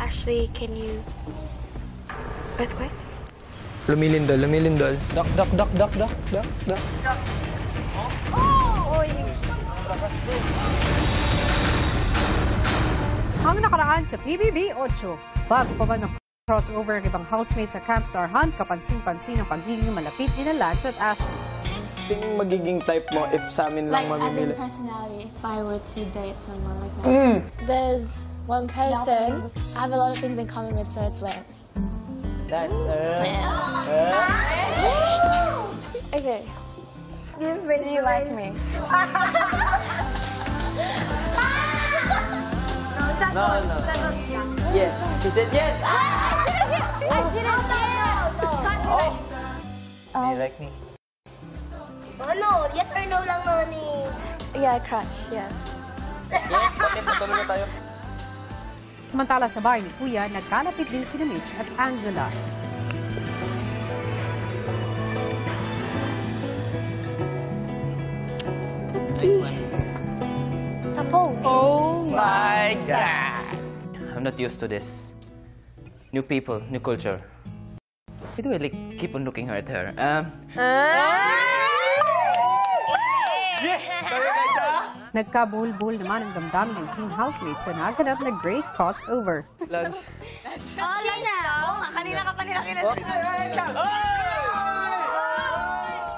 Ashley, can you... Earthquake? Lumilindol, lumilindol. Duck. Oh! Ang nakaraan sa PBB 8, bago pa man crossover ng ibang housemates sa Camp Star Hunt, kapansin-pansin ang pagiging malapit ni Lance at Ashley. Sinong magiging type mo if sa amin lang Like, as in mamimili? personality, if I were to date someone like that. There's one person I have a lot of things in common with, so it's Lance. That's Okay. Do you like me? No. Yes. He said yes. I didn't Oh. Do you like me? Oh no, yes or no lang, Noni. Yeah, crush, yes. Yes, bakit? Natuloy na tayo. Samantala sa bahay ni Kuya, nagkalapit din sina Mitch at Angela. Oh my God! I'm not used to this. New people, new culture. Why do I like keep on looking at her? Yes! Nagkabuhol-buhol naman ang damdamin ng teen housemates sa naganap na great crossover. Lance. Kanina ka pa nila kinala.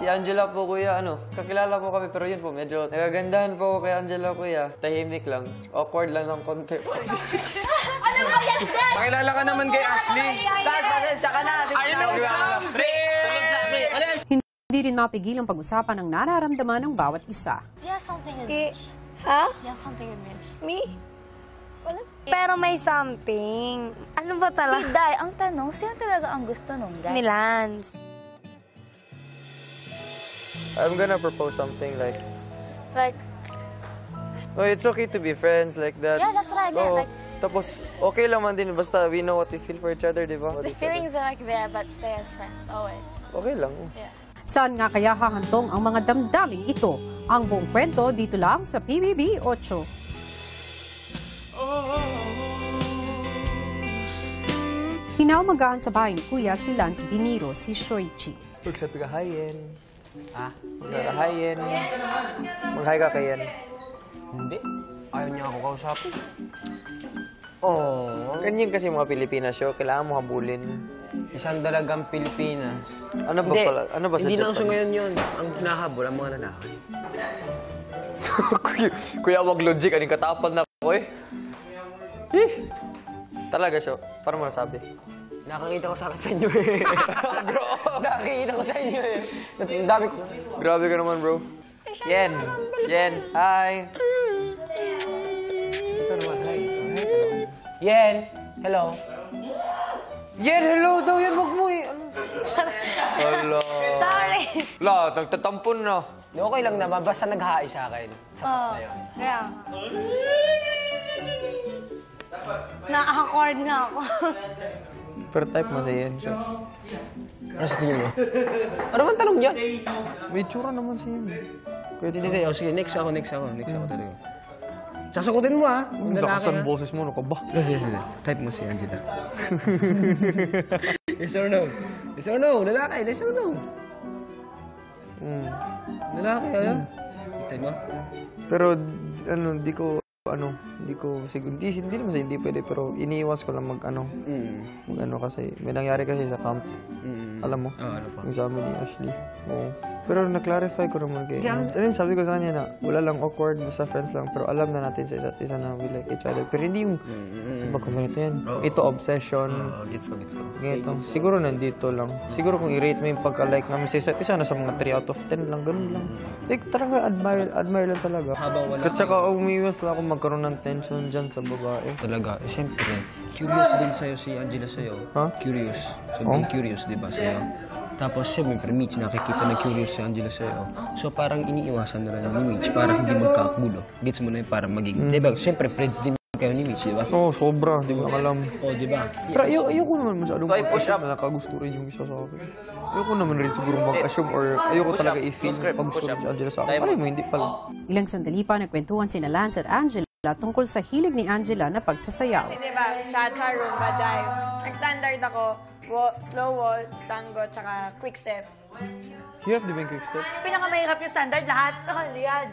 Si Angela po, kuya, kakilala po kami, pero yun po, medyo nagagandahan po ako kay Angela, kuya. Tahimik lang. Awkward lang ng konti. Pakilala ka naman kay Ashley. Hindi rin mapigil ang pag-usapan ng nararamdaman ng bawat isa. Do you have something with Mitch? Ha? Do you have something with Mitch? Me? Wala. Pero may something. Ano ba talaga? Day, ang tanong, sino talaga ang gusto nung guy? Ni Lance. I'm gonna propose something like, Like, oh, it's okay to be friends like that. yeah, that's what I meant. Oo. Like, Tapos, okay lang man din, basta we know what we feel for each other, di ba? the feelings are like there, but stay as friends, always. Okay lang. Yeah. Saan nga kaya hahantong ang mga damdaming ito? Ang buong kwento dito lang sa PBB 8. Hinamagahan sa bahay ni Kuya si Lance Biniro, si Shoichi. Magsabigahayin. Magkakahayin. Mag-hi ka kay Yan. Hindi. Ayaw niya ako kausapin. Oh, ganyan kasi mga Pilipinas show, kailangan mo habulin. Isang dalagang Pilipina. Ano ba pala? Ano ba sa Hindi na Japan? uso ngayon yun. Ang hinahabol ang mga lalaki. Kuya, wag logic. Anong katapal na ako eh. Talaga siya. Paano mo nasabi? Nakakita ko sa inyo eh. Bro! Nakakita ko sa inyo eh. Ang dami ko. Grabe ka naman, bro. Yen. Hi. Ito naman, hi. Yen! Hello! Yen, hello daw yan. Wag mo eh. Hello. Sorry. La, nagtatampon na. Okay lang naman, basta nag-hi sa akin. Sapat na yun. Kaya. Na-awkward nga ako. Pero type mo si Yen siya. Ano sa tingin mo? Ano bang tanong niya? May tsura naman si Yen. Hindi. Oh, sige, next ako talaga. Sasakutin mo ah. Kung lalaki Lakasan ha. boses mo, ano ka ba? Sige. Type mo si Angela. Yes or no? Yes or no? Lalaki, yes or no? Lalaki, ano? Type mo? Pero, hindi naman sa hindi pwede, pero iniiwas ko lang mag-ano kasi, may nangyari kasi sa camp. Alam mo? Ano pa? Yung sa amin ni Ashley. Oo. Pero na-clarify ko naman kay... sabi ko sa kanya na, wala lang awkward, basta friends lang, pero alam na natin sa isa't isa na we like each other. Pero hindi yung, iba kung ganito yan. Ito, obsession. Gets ko. Ganito. Siguro nandito lang. Siguro kung i-rate mo yung pagka-like namin sa isa't isa, nasa mga 3 out of 10 lang, ganun lang. Like, talaga, admire lang talaga. Habang wala At saka, umiwas lang ako magkaroon ng tension dyan sa babae. Talaga, siyempre, curious din sa'yo si Angela sa'yo. Ha? Curious. Sabihin curious, di ba, sa'yo? Tapos, siyempre, Mitch, nakikita na curious si Angela sa'yo. So, parang iniiwasan na lang ni Mitch para hindi magkagulo. Gets mo na yun, para maging... Di ba, siyempre, friends din kayo ni Mitch, di ba? Oo, sobra. Di ba alam. Oo, di ba? Pero ayoko naman masyadong mag-assume na nakagusto rin yung isa sa akin. Ayoko naman rin siguro mag-assume or ayoko talaga i-feel pag gusto rin si Angela sa akin. Alam mo, hindi pala. Ilang sandali pa nagkwentuhan sina Lance at Angela tungkol sa hilig ni Angela na pagsasayaw. Kasi diba, cha-cha, rumba, jive. Nag-standard ako, slow waltz, tango, tsaka quick step. Hirap di ba yung quick step? Pinakamahirap yung standard, lahat. Yan.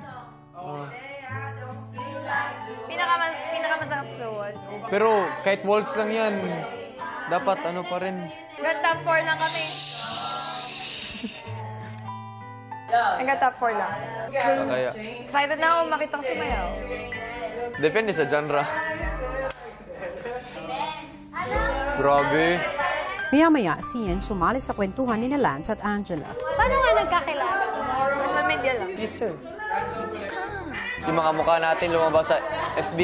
Pinakamasarap slow waltz. Pero kahit waltz lang yan, dapat ano pa rin. Hanggang top 4 lang kami. Hanggang top 4 lang. Kaya, Excited na ako makitang sumayaw. depende sa genre. Grabe. Maya-maya, si Yen sumali sa kwentuhan ni Lance at Angela. Paano nga nagkakilala? Social media lang. Yes, sir. Yung mga mukha natin lumabas sa FB.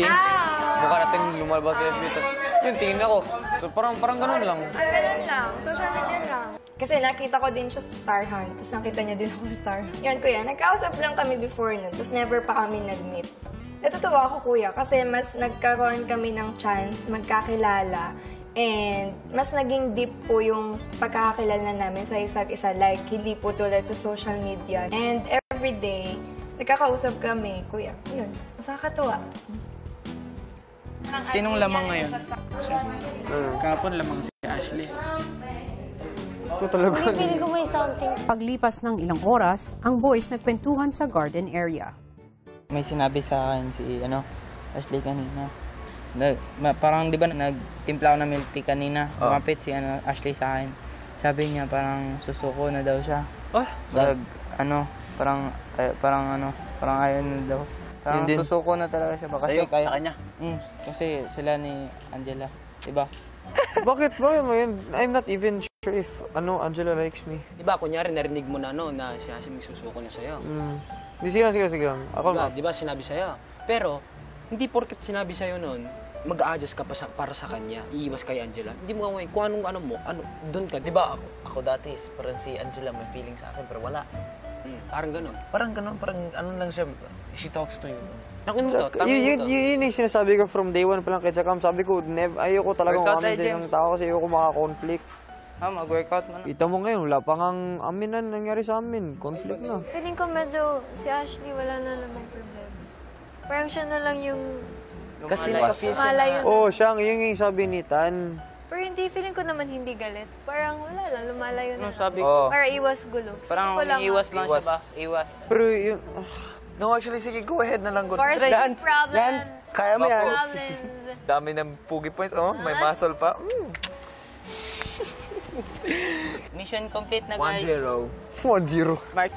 Mukha natin lumabas sa FB. Tapos, yun, tingin ako. So, parang ganun lang. Ganun lang. Social media lang. Kasi nakita ko din siya sa Star Hunt. Tapos nakita niya din ako sa Star Hunt. Yun, kuya. Nagkausap lang kami before nun. Tapos never pa kami nag-meet. Natutuwa ako, kuya. Kasi mas nagkaroon kami ng chance magkakilala. And mas naging deep po yung pagkakakilala namin sa isa't isa. Like, hindi po tulad sa social media. And every day, nagkakausap kami, kuya. Yun, mas nakakatuwa. Sinong lamang ngayon? Kapon lamang si Ashley. Ito talaga. Feeling ko may something. Paglipas ng ilang oras, ang boys nagkwentuhan sa garden area. May sinabi sa akin si Ashley kanina. Parang di ba nagtimpla ako ng milk tea kanina. Kumapit si Ashley sa akin. Sabi niya parang susuko na daw siya. Parang ayaw na daw. Parang susuko na talaga siya. Kasi kaya kanya. Kasi sila ni Angela, diba? Bakit mo yun? I'm not even sure if Angela likes me. Diba, kunyari narinig mo na na siya susuko na sa'yo. Sige. Ako Diba, sinabi sa'yo. Pero, hindi porket sinabi sa'yo nun, mag-a-adjust ka pa para sa kanya, iiwas kay Angela. Hindi mo gawin kung doon ka. Diba, ako dati, parang si Angela may feeling sa akin, pero wala. Parang ganun. Parang lang siya, she talks to you. Nakin mo to, Yun yung sinasabi ko from day one pa lang kay Jakam. Sabi ko, ayoko talagang umamin din ng tao kasi ayoko maka-conflict. Mag-workout mo na. Kita mo ngayon, wala pa ngang aminan nangyari sa amin. Conflict na. Feeling ko medyo si Ashley wala na namang problema. Parang siya na lang yung Kasi nakafeel siya. malayo. Siya, yun yung sabi ni Tan. Pero hindi, feeling ko naman hindi galit. Parang wala lang, lumalayo na. Sabi ko. Para iwas gulo. Parang iwas lang siya ba? Iwas. Pero yun, No, actually, sige, go ahead na lang. For some problems. Kaya mo yan. Problems. Dami ng pugi points. May muscle pa. Mission complete na, guys. 1-0. 1-0.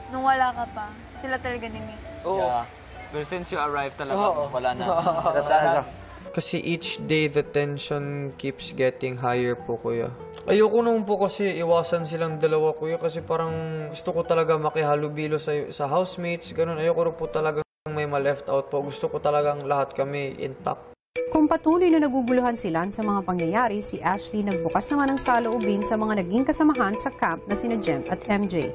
Nung wala ka pa, sila talaga ni Nick. Yeah. But since you arrived talaga, wala na. Kasi each day the tension keeps getting higher po, kuya. Ayoko naman po kasi iwasan silang dalawa, kuya, kasi parang gusto ko talaga makihalubilo sa housemates, ganun. Ayoko rin po talagang may ma-left out po. Gusto ko talagang lahat kami intact. Kung patuloy na naguguluhan sila sa mga pangyayari, si Ashley nagbukas naman ng saloobin sa mga naging kasamahan sa camp na sina Jem at MJ.